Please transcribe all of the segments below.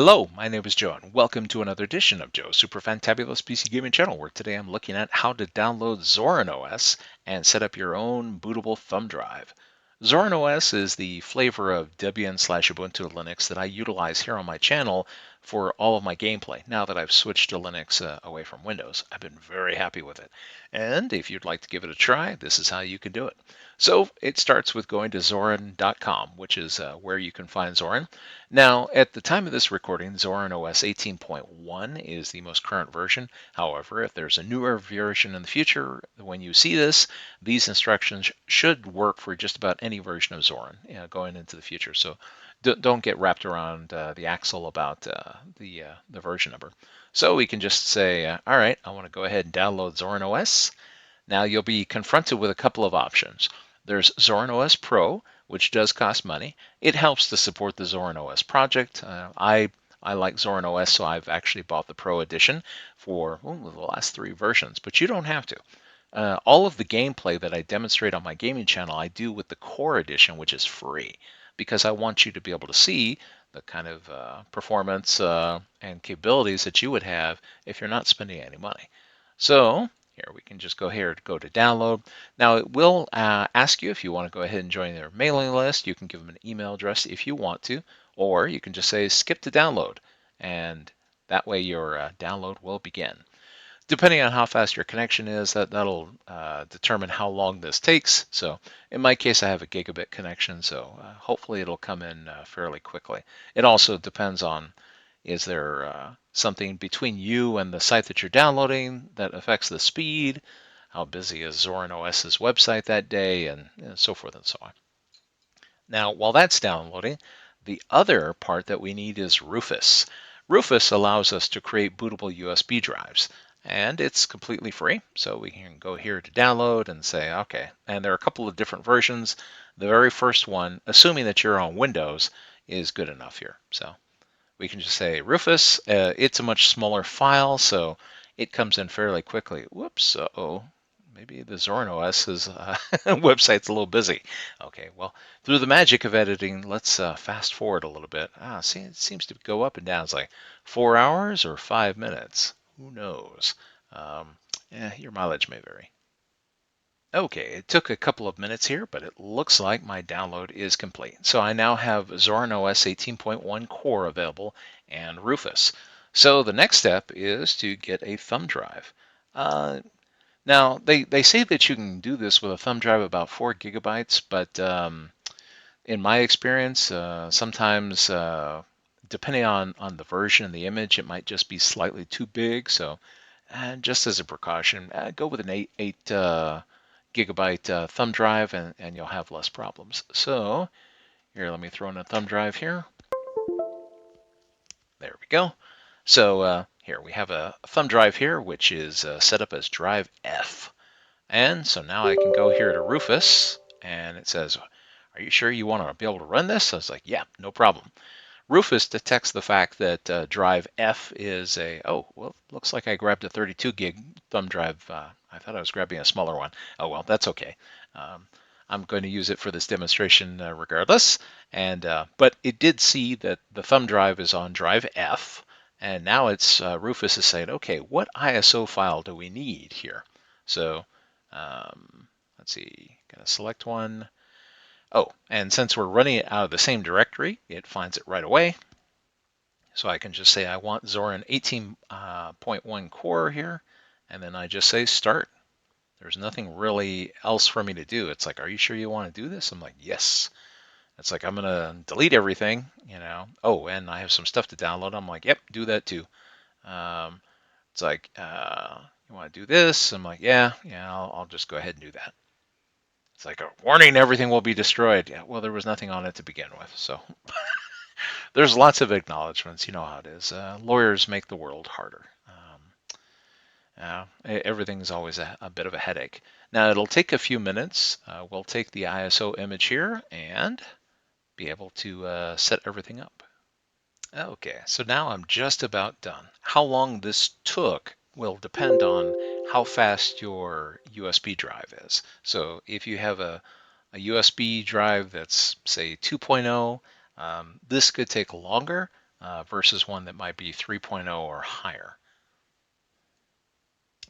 Hello, my name is Joe, and welcome to another edition of Joe's Super Fantabulous PC Gaming Channel, where today I'm looking at how to download Zorin OS and set up your own bootable thumb drive. Zorin OS is the flavor of Debian/Ubuntu Linux that I utilize here on my channel for all of my gameplay. Now that I've switched to Linux away from Windows, I've been very happy with it. And if you'd like to give it a try, this is how you can do it. So it starts with going to Zorin.com, which is where you can find Zorin. Now, at the time of this recording, Zorin OS 18.1 is the most current version. However, if there's a newer version in the future, when you see this, these instructions should work for just about any version of Zorin going into the future. So don't get wrapped around the axle about the version number. So we can just say, all right, I want to go ahead and download Zorin OS. Now you'll be confronted with a couple of options. There's Zorin OS Pro, which does cost money. It helps to support the Zorin OS project. I like Zorin OS, so I've actually bought the Pro edition for the last 3 versions, but you don't have to. All of the gameplay that I demonstrate on my gaming channel, I do with the Core edition, which is free, because I want you to be able to see the kind of performance and capabilities that you would have if you're not spending any money. So here we can just go here to go to download. Now it will ask you if you want to go ahead and join their mailing list. You can give them an email address if you want to, or you can just say skip to download, and that way your download will begin. Depending on how fast your connection is, that'll determine how long this takes. So in my case, I have a gigabit connection, so hopefully it'll come in fairly quickly. It also depends on, is there something between you and the site that you're downloading that affects the speed? How busy is Zorin OS's website that day, and so forth and so on. Now, while that's downloading, the other part that we need is Rufus. Rufus allows us to create bootable USB drives, and it's completely free. So we can go here to download and say, okay, and there are a couple of different versions. The very first one, assuming that you're on Windows, is good enough here. So we can just say Rufus. It's a much smaller file, so it comes in fairly quickly. Whoops, uh-oh. Maybe the Zorin OS's website's a little busy. Okay, well, through the magic of editing, let's fast forward a little bit. See, it seems to go up and down. It's like 4 hours or 5 minutes. Who knows? Your mileage may vary. Okay, it took a couple of minutes here, but it looks like my download is complete. So I now have Zorin OS 18.1 Core available and Rufus. So the next step is to get a thumb drive. Now, they say that you can do this with a thumb drive about 4 gigabytes, but in my experience, sometimes depending on the version and the image, it might just be slightly too big. So just as a precaution, go with an 8 gigabyte thumb drive and you'll have less problems. So here, let me throw in a thumb drive here. There we go. So here we have a thumb drive here, which is set up as drive F. And so now I can go here to Rufus, and it says, are you sure you want to be able to run this? I was like, yeah, no problem. Rufus detects the fact that drive F is looks like I grabbed a 32 gig thumb drive. I thought I was grabbing a smaller one. Oh, well, that's okay. I'm going to use it for this demonstration regardless. But it did see that the thumb drive is on drive F, and now it's Rufus is saying, okay, what ISO file do we need here? So let's see, gonna select one. Oh, and since we're running it out of the same directory, it finds it right away. So I can just say I want Zorin 18.1 Core here, and then I just say start. There's nothing really else for me to do. It's like, are you sure you want to do this? I'm like, yes. It's like, I'm going to delete everything, Oh, and I have some stuff to download. I'm like, yep, do that too. It's like, you want to do this? I'm like, yeah, I'll just go ahead and do that. It's like a warning, everything will be destroyed. Yeah, well, there was nothing on it to begin with, so there's lots of acknowledgments. You know how it is. Lawyers make the world harder. Everything's always a bit of a headache. Now, it'll take a few minutes. We'll take the ISO image here and be able to set everything up. Okay, so now I'm just about done. How long this took will depend on how fast your USB drive is. So if you have a USB drive that's, say, 2.0, this could take longer, versus one that might be 3.0 or higher.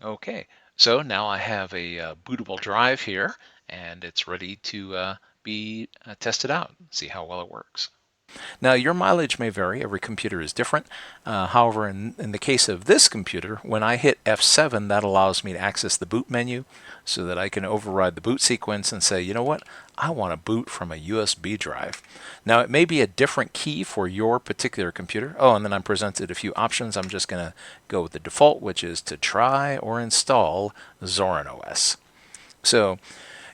Okay, so now I have a bootable drive here, and it's ready to be tested out, see how well it works. Now, your mileage may vary. Every computer is different. However, in the case of this computer, when I hit F7, that allows me to access the boot menu so that I can override the boot sequence and say, you know what, I want to boot from a USB drive. Now, it may be a different key for your particular computer. Oh, and then I'm presented a few options. I'm just going to go with the default, which is to try or install Zorin OS. So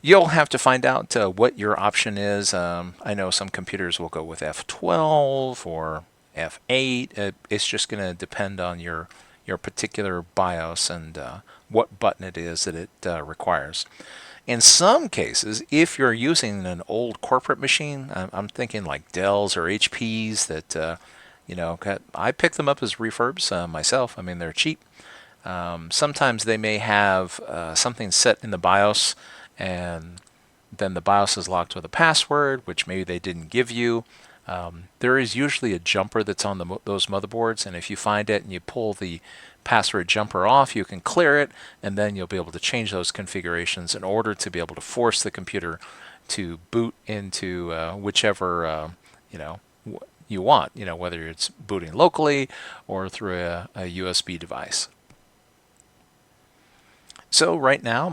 you'll have to find out what your option is. I know some computers will go with F12 or F8. It's just going to depend on your particular BIOS and what button it is that it requires. In some cases, if you're using an old corporate machine, I'm thinking like Dells or HPs that, I pick them up as refurbs myself. I mean, they're cheap. Sometimes they may have something set in the BIOS, and then the BIOS is locked with a password, which maybe they didn't give you. There is usually a jumper that's on those motherboards, and if you find it and you pull the password jumper off, you can clear it, and then you'll be able to change those configurations in order to be able to force the computer to boot into whichever you want, whether it's booting locally or through a USB device. So right now,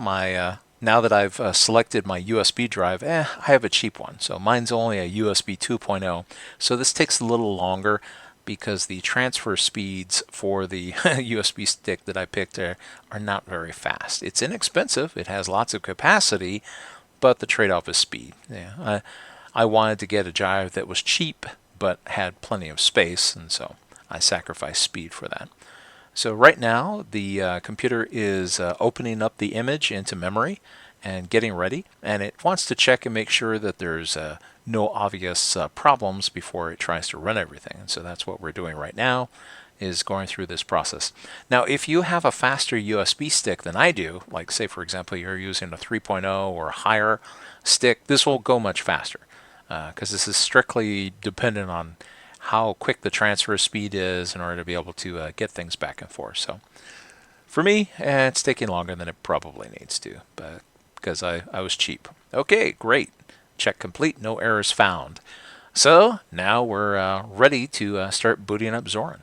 now that I've selected my USB drive, I have a cheap one. So mine's only a USB 2.0. So this takes a little longer because the transfer speeds for the USB stick that I picked are not very fast. It's inexpensive. It has lots of capacity, but the trade-off is speed. Yeah, I wanted to get a drive that was cheap but had plenty of space, and so I sacrificed speed for that. So right now, the computer is opening up the image into memory and getting ready, and it wants to check and make sure that there's no obvious problems before it tries to run everything. And so that's what we're doing right now, is going through this process. Now, if you have a faster USB stick than I do, like say for example you're using a 3.0 or higher stick, this will go much faster because this is strictly dependent on how quick the transfer speed is in order to be able to get things back and forth. So for me, it's taking longer than it probably needs to, but because I was cheap. Okay, great. Check complete, no errors found. So now we're ready to start booting up Zorin.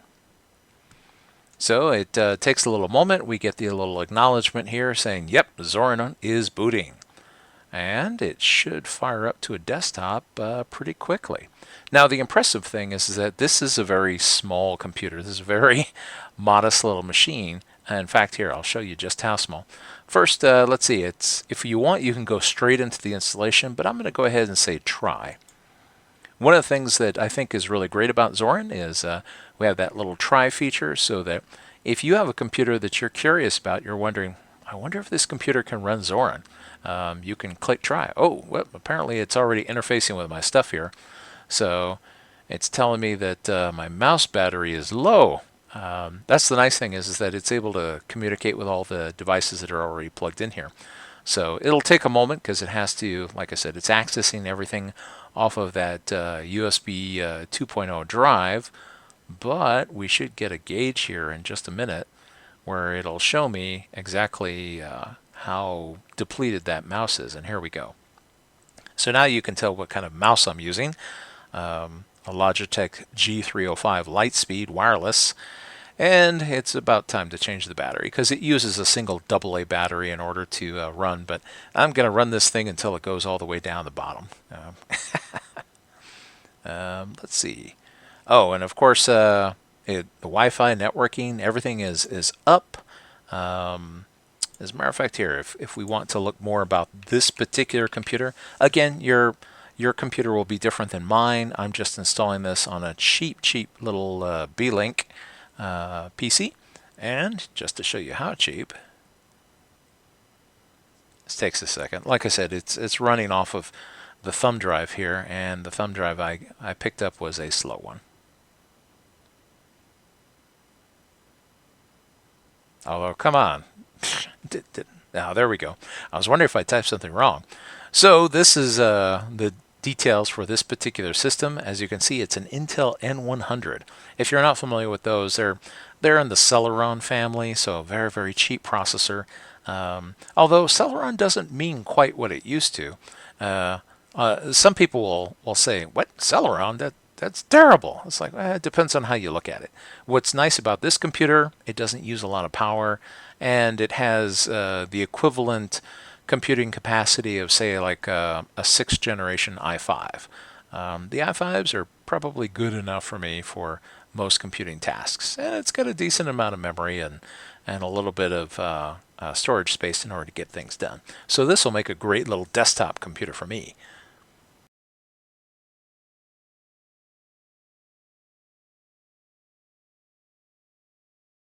So it takes a little moment. We get the little acknowledgement here saying, yep, Zorin is booting. And it should fire up to a desktop pretty quickly. Now, the impressive thing is that this is a very small computer. This is a very modest little machine. In fact, here, I'll show you just how small. First, let's see. If you want, you can go straight into the installation, but I'm going to go ahead and say try. One of the things that I think is really great about Zorin is we have that little try feature, so that if you have a computer that you're curious about, you're wondering, I wonder if this computer can run Zorin. You can click try. Oh, well, apparently it's already interfacing with my stuff here. So it's telling me that my mouse battery is low. That's the nice thing is that it's able to communicate with all the devices that are already plugged in here. So it'll take a moment because it has to, like I said, it's accessing everything off of that USB 2.0 drive, but we should get a gauge here in just a minute where it'll show me exactly how depleted that mouse is, and here we go. So now you can tell what kind of mouse I'm using. A Logitech G305 Lightspeed wireless, and it's about time to change the battery because it uses a single AA battery in order to run, but I'm going to run this thing until it goes all the way down the bottom. Let's see. Oh, and of course the Wi-Fi networking, everything is up. As a matter of fact, here, if we want to look more about this particular computer, again, your computer will be different than mine. I'm just installing this on a cheap little B-Link PC. And just to show you how cheap, this takes a second. Like I said, it's running off of the thumb drive here, and the thumb drive I picked up was a slow one. Although, come on. Now, there we go. I was wondering if I typed something wrong. So this is the details for this particular system. As you can see, it's an Intel N100. If you're not familiar with those, they're in the Celeron family, so a very, very cheap processor. Although Celeron doesn't mean quite what it used to. Some people will say, "What, Celeron? That's terrible." It's like, it depends on how you look at it. What's nice about this computer, it doesn't use a lot of power, and it has the equivalent computing capacity of, say, like a 6th generation i5. The i5s are probably good enough for me for most computing tasks, and it's got a decent amount of memory and a little bit of storage space in order to get things done. So this will make a great little desktop computer for me.